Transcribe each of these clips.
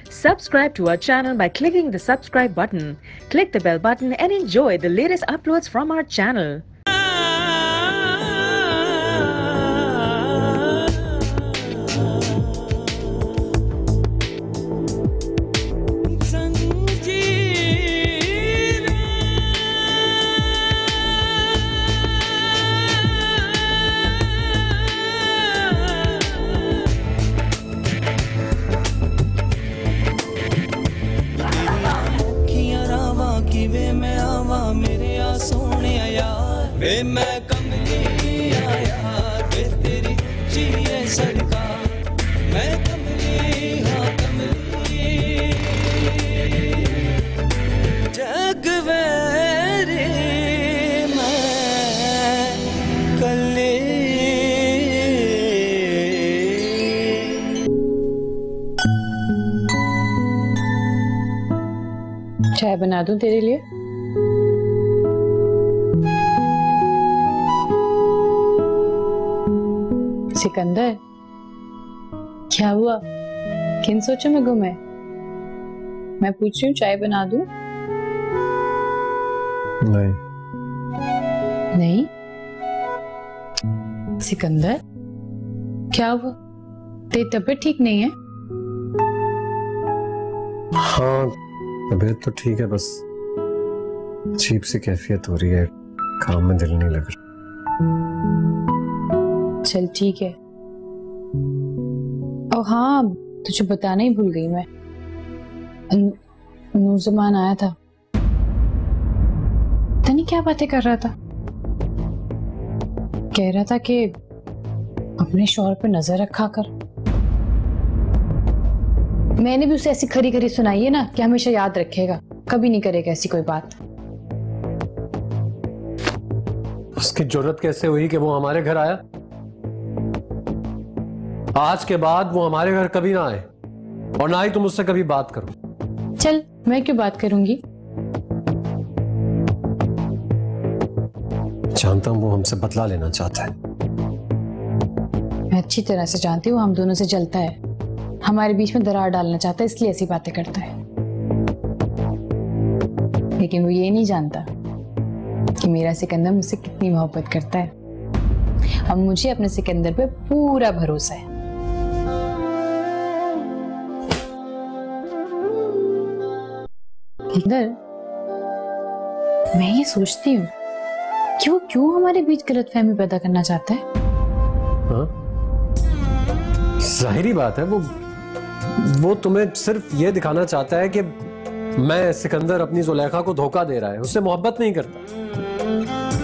Subscribe to our channel by clicking the subscribe button. Click the bell button and enjoy the latest uploads from our channel. मेरे आ सोने यार वे मैं कमली यार वे तेरी जिए सरकार मैं कमली हाँ कमली जग वेरे मैं कले। चाय बना दूं तेरे लिए? सिकंदर, क्या हुआ? किन सोचों में गुम है? मैं पूछ रही हूँ, चाय बना दूं? नहीं। नहीं? सिकंदर, क्या हुआ? तेरी तबीयत ठीक नहीं है? हाँ, तबीयत तो ठीक है, बस अजीब सी कैफियत हो रही है, काम में दिल नहीं लग रहा। चल ठीक है। और हाँ, तुझे बताना ही भूल गई मैं, नूरजमान आया था। पता नहीं क्या बातें कर रहा था। कह रहा था कि अपने शौहर पे नजर रखा कर। मैंने भी उसे ऐसी खरी खरी सुनाई है ना कि हमेशा याद रखेगा, कभी नहीं करेगा ऐसी कोई बात। उसकी जुर्रत कैसे हुई कि वो हमारे घर आया? आज के बाद वो हमारे घर कभी ना आए और ना ही तुम उससे कभी बात करो। चल, मैं क्यों बात करूंगी? जानता हूं वो हमसे बदला लेना चाहता है। मैं अच्छी तरह से जानती हूँ हम दोनों से जलता है, हमारे बीच में दरार डालना चाहता है, इसलिए ऐसी बातें करता है। लेकिन वो ये नहीं जानता कि मेरा सिकंदर मुझसे कितनी मोहब्बत करता है। अब मुझे अपने सिकंदर पे पूरा भरोसा है। सिकंदर, मैं ये सोचती हूँ क्यों हमारे बीच गलतफहमी पैदा करना चाहता है? हाँ? जाहिरी बात है, वो तुम्हें सिर्फ ये दिखाना चाहता है कि मैं सिकंदर अपनी जुलेखा को धोखा दे रहा है, उससे मोहब्बत नहीं करता।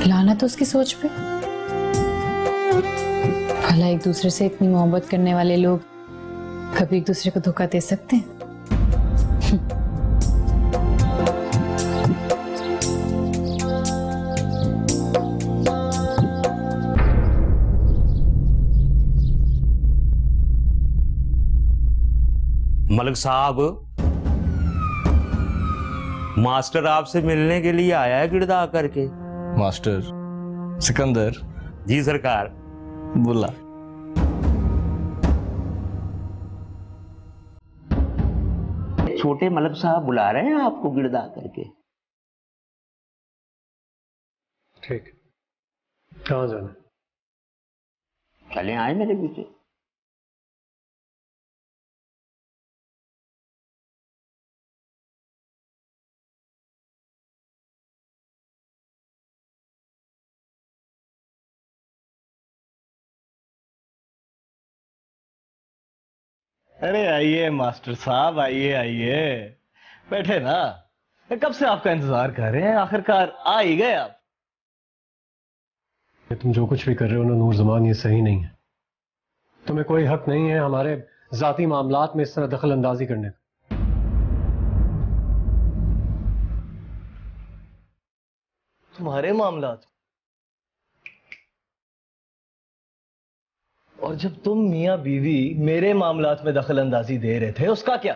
लाना तो उसकी सोच पे। भला एक दूसरे से इतनी मोहब्बत करने वाले लोग कभी एक दूसरे को धोखा दे सकते हैं? मलिक साहब, मास्टर आपसे मिलने के लिए आया है गिरदा करके। मास्टर सिकंदर? जी सरकार। बुला। छोटे मलिक साहब बुला रहे हैं आपको गिरदा करके। ठीक, कहाँ जाना? चले आए मेरे पीछे। अरे आइए मास्टर साहब, आइए आइए, बैठे ना। कब से आपका इंतजार कर रहे हैं, आखिरकार आ ही गए आप। तुम जो कुछ भी कर रहे हो ना नूरजमान, ये सही नहीं है। तुम्हें कोई हक नहीं है हमारे जाती मामलात में इस तरह दखल अंदाजी करने का। तुम्हारे मामलात? और जब तुम मियां बीवी मेरे मामलात में दखल अंदाजी दे रहे थे, उसका क्या?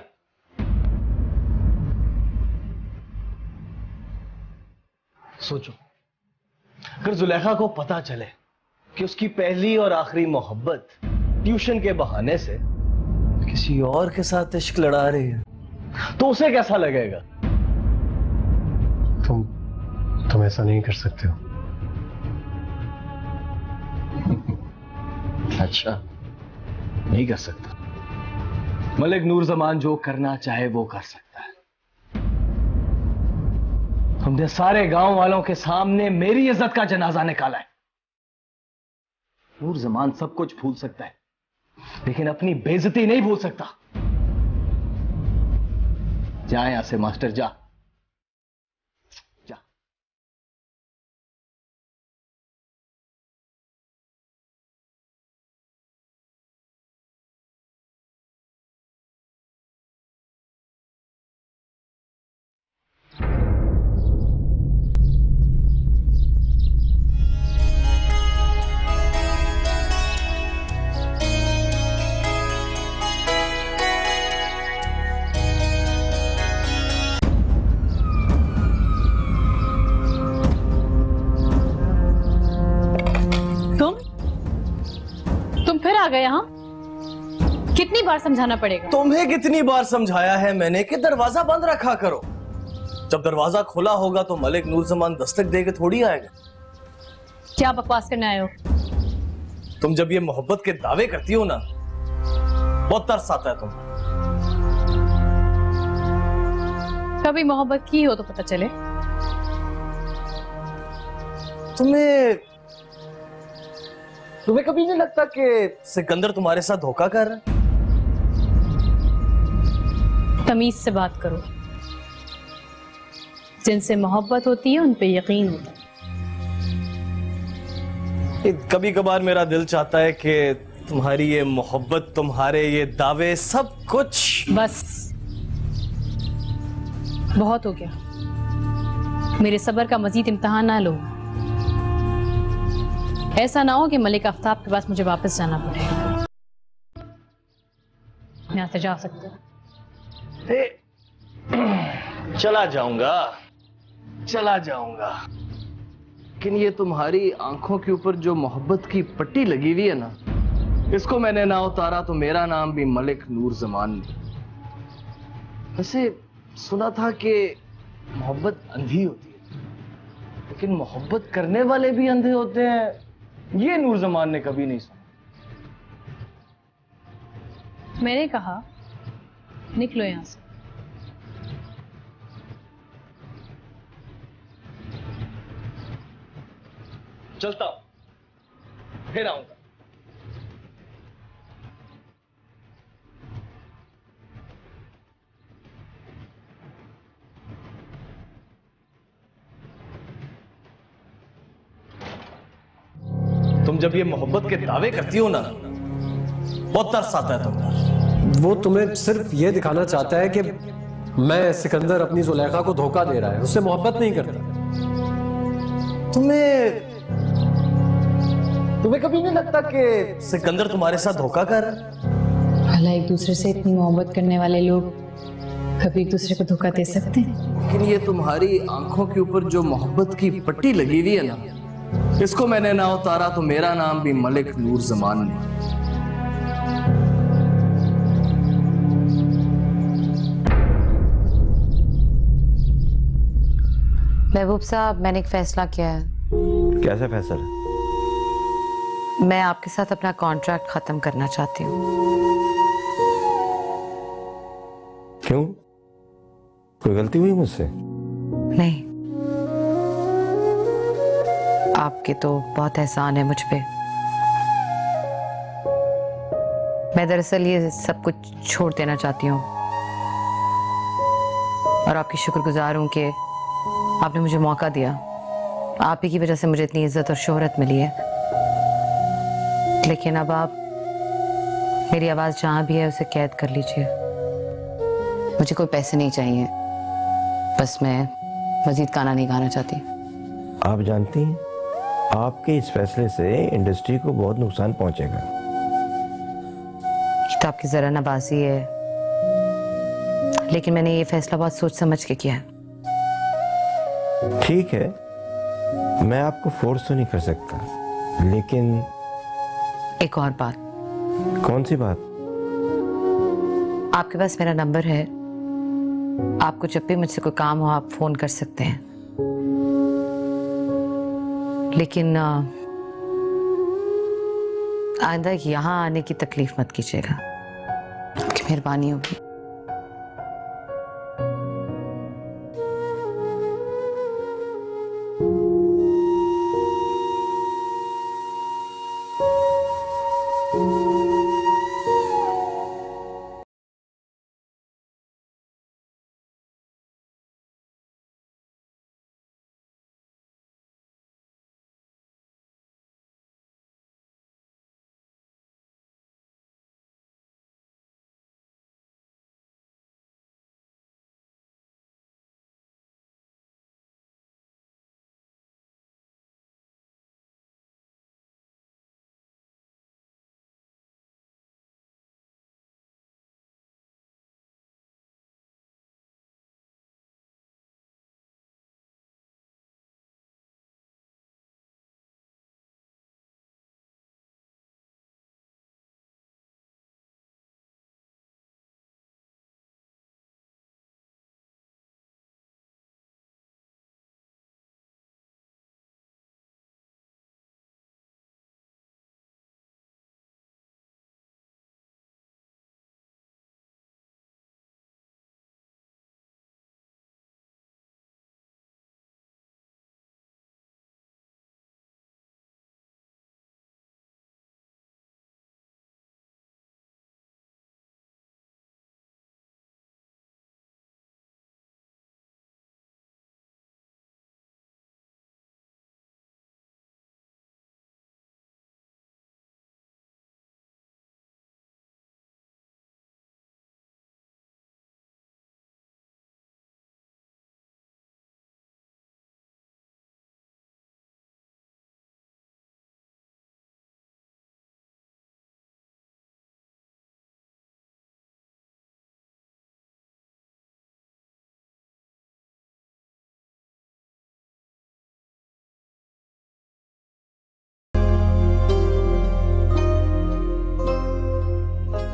सोचो, अगर जुलेखा को पता चले कि उसकी पहली और आखिरी मोहब्बत ट्यूशन के बहाने से किसी और के साथ इश्क लड़ा रही है, तो उसे कैसा लगेगा? तुम ऐसा नहीं कर सकते हो। अच्छा, नहीं कर सकता। मलिक नूर जमान जो करना चाहे वो कर सकता है। हमने सारे गांव वालों के सामने मेरी इज्जत का जनाजा निकाला है। नूर जमान सब कुछ भूल सकता है, लेकिन अपनी बेइज्जती नहीं भूल सकता। जा यहां से मास्टर, जा। तुम फिर आ गए यहाँ? कितनी बार समझाना पड़ेगा? तुम्हें कितनी बार समझाया है मैंने कि दरवाजा बंद रखा करो। जब दरवाजा खुला होगा तो मलिक नूर जमान दस्तक देके थोड़ी आएगा। क्या बकवास करने आए हो? तुम जब ये मोहब्बत के दावे करती हो ना, बहुत तरस आता है तुम। कभी मोहब्बत की हो तो पता चले। तुम्हें कभी नहीं लगता कि सिकंदर तुम्हारे साथ धोखा कर रहा है? तमीज से बात करो। जिनसे मोहब्बत होती है उन पे यकीन होता है। कभी कभार मेरा दिल चाहता है कि तुम्हारी ये मोहब्बत, तुम्हारे ये दावे, सब कुछ बस बहुत हो गया। मेरे सब्र का मजीद इम्तिहान ना लो। ऐसा ना हो कि मलिक आफ्ताब के पास मुझे वापस जाना पड़े। यहाँ से जा सकते हो। चला जाऊंगा, लेकिन ये तुम्हारी आंखों के ऊपर जो मोहब्बत की पट्टी लगी हुई है ना, इसको मैंने ना उतारा तो मेरा नाम भी मलिक नूर जमान नहीं। वैसे सुना था कि मोहब्बत अंधी होती है, लेकिन मोहब्बत करने वाले भी अंधे होते हैं, ये नूर जमान ने कभी नहीं सुना। मैंने कहा निकलो यहां से। चलता हूं, फिर आऊंगा। तुम जब ये मोहब्बत के दावे करती हो ना, बहुत तरस आता है तुम। वो तुम्हें सिर्फ ये दिखाना चाहता है कि मैं सिकंदर अपनी जुलेखा को धोखा दे रहा है, उससे मोहब्बत नहीं करता। तुम्हें कभी नहीं लगता कि सिकंदर तुम्हारे साथ धोखा कर रहा है? भला एक दूसरे से इतनी मोहब्बत करने वाले लोग कभी एक दूसरे को धोखा दे सकते हैं? लेकिन ये तुम्हारी आंखों के ऊपर जो मोहब्बत की पट्टी लगी हुई है ना, इसको मैंने ना उतारा तो मेरा नाम भी मलिक नूर जमान नहीं। महबूब साहब, मैंने एक फैसला किया है। कैसा फैसला? मैं आपके साथ अपना कॉन्ट्रैक्ट खत्म करना चाहती हूँ। क्यों? कोई गलती हुई मुझसे? नहीं, आपके तो बहुत एहसान है मुझ पे। मैं दरअसल ये सब कुछ छोड़ देना चाहती हूँ और आपकी शुक्रगुजार हूँ कि आपने मुझे मौका दिया। आप ही की वजह से मुझे इतनी इज्जत और शोहरत मिली है। लेकिन अब आप मेरी आवाज जहां भी है उसे कैद कर लीजिए। मुझे कोई पैसे नहीं चाहिए, बस मैं मजीद गाना नहीं गाना चाहती। आप जानती हैं, आपके इस फैसले से इंडस्ट्री को बहुत नुकसान पहुंचेगा। ये तो आपकी जरा नवाजी है, लेकिन मैंने ये फैसला बहुत सोच समझ के किया है। ठीक है, मैं आपको फोर्स तो नहीं कर सकता, लेकिन एक और बात। कौन सी बात? आपके पास मेरा नंबर है, आपको जब भी मुझसे कोई काम हो आप फोन कर सकते हैं, लेकिन आइंदा यहाँ आने की तकलीफ मत कीजिएगा, आपकी मेहरबानी होगी।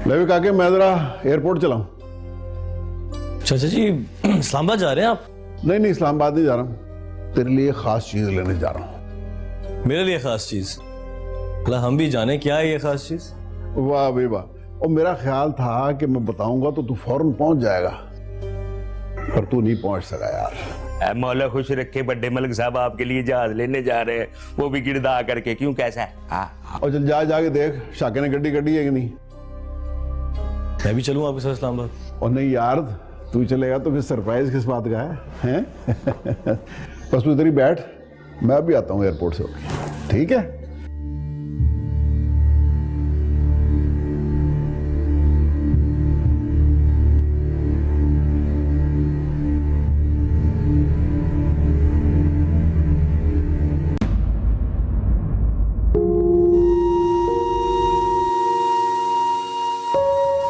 मैं भी काके मैं जरा एयरपोर्ट चलाऊं। चाचा जी इस्लामाबाद जा रहे हैं आप? नहीं नहीं, इस्लामाबाद नहीं जा रहा हूं, तेरे लिए खास चीज लेने जा रहा हूं। मेरे लिए खास चीज? अल्लाह हम भी जाने क्या है ये खास चीज। वाह भाई वाह, और मेरा ख्याल था कि मैं बताऊंगा तो तू फौरन पहुंच जाएगा, पर तू नहीं पहुंच सका यार। मौला खुश रखे, बड़े मलिक साहब आपके लिए जहाज लेने जा रहे हैं, वो भी गिरदा करके। क्यों, कैसा है? हाँ। और चल जाके देख शाके ने गड्डी है कि नहीं। मैं भी चलूं आपके साथ इस्लामाबाद? और नहीं यार, तू चलेगा तो फिर सरप्राइज किस बात का है? बस तू इधर ही बैठ, मैं भी आता हूँ एयरपोर्ट से होकर, ठीक है?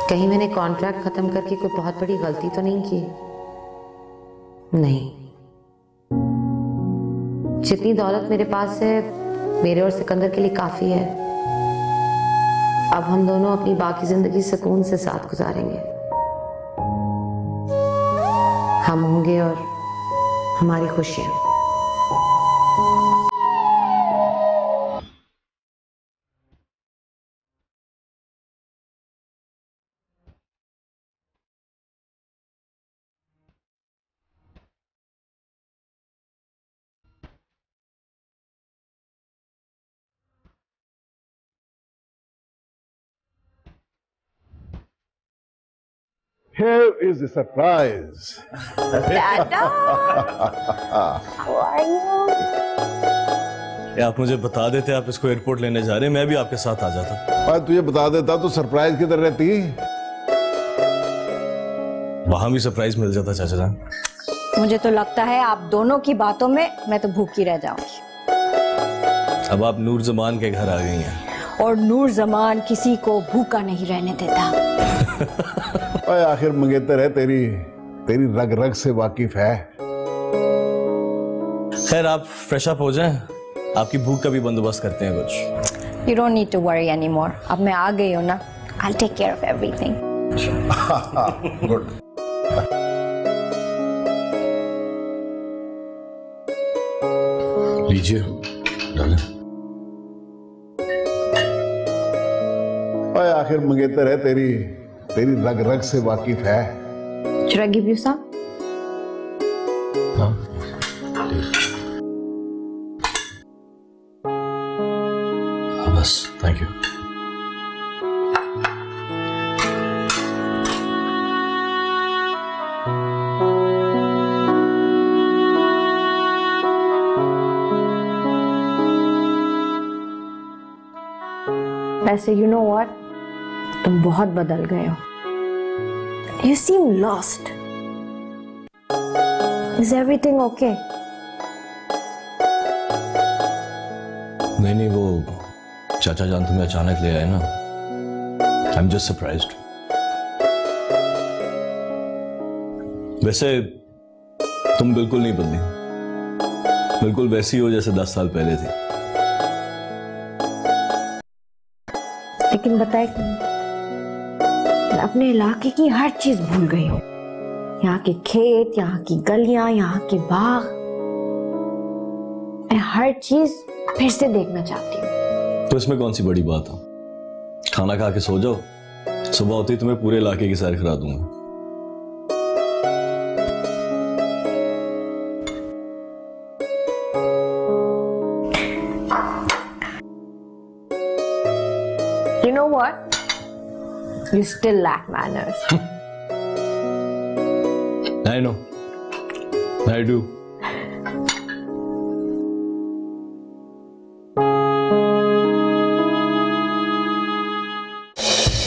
कहीं मैंने कॉन्ट्रैक्ट खत्म करके कोई बहुत बड़ी गलती तो नहीं की? नहीं, जितनी दौलत मेरे पास है मेरे और सिकंदर के लिए काफी है। अब हम दोनों अपनी बाकी जिंदगी सुकून से साथ गुजारेंगे। हम होंगे और हमारी खुशियां। Here is the surprise. Dada, how are you? आप मुझे बता देते आप इसको एयरपोर्ट लेने जा रहे हैं, मैं भी आपके साथ आ जाता। पर तुझे बता देता तो सरप्राइज किधर रहती? वहां भी सरप्राइज मिल जाता चाचा जान। मुझे तो लगता है आप दोनों की बातों में मैं तो भूखी रह जाऊंगी। अब आप नूर जमान के घर आ गई हैं। और नूर जमान किसी को भूखा नहीं रहने देता। ओए आखिर मंगेतर है, तेरी रग रग से वाकिफ है। खैर आप फ्रेश अप हो जाएं, आपकी भूख का भी बंदोबस्त करते हैं कुछ। You don't need to worry anymore. अब मैं आ गई हूँ ना, I'll take care of everything. Good. लीजिए डालें। ओए आखिर मंगेतर है, तेरी तेरी रग रग से वाकिफ है। Should I give you some? हाँ बस, थैंक यू। वैसे you know what? तुम बहुत बदल गए हो। You seem lost. Is everything okay? नहीं वो चाचा जान तुम्हें अचानक ले आए ना। I'm just surprised. वैसे तुम बिल्कुल नहीं बदली, बिल्कुल वैसी हो जैसे 10 साल पहले थी। लेकिन बताए मैं अपने इलाके की हर चीज भूल गई हूँ। यहाँ के खेत, यहाँ की गलियां, यहाँ के बाग, मैं हर चीज फिर से देखना चाहती हूँ। तो इसमें कौन सी बड़ी बात है? खाना खा के सो जाओ, सुबह होते ही तुम्हें पूरे इलाके की सैर करा दूंगा। You know what? You still lack manners. I know. I do.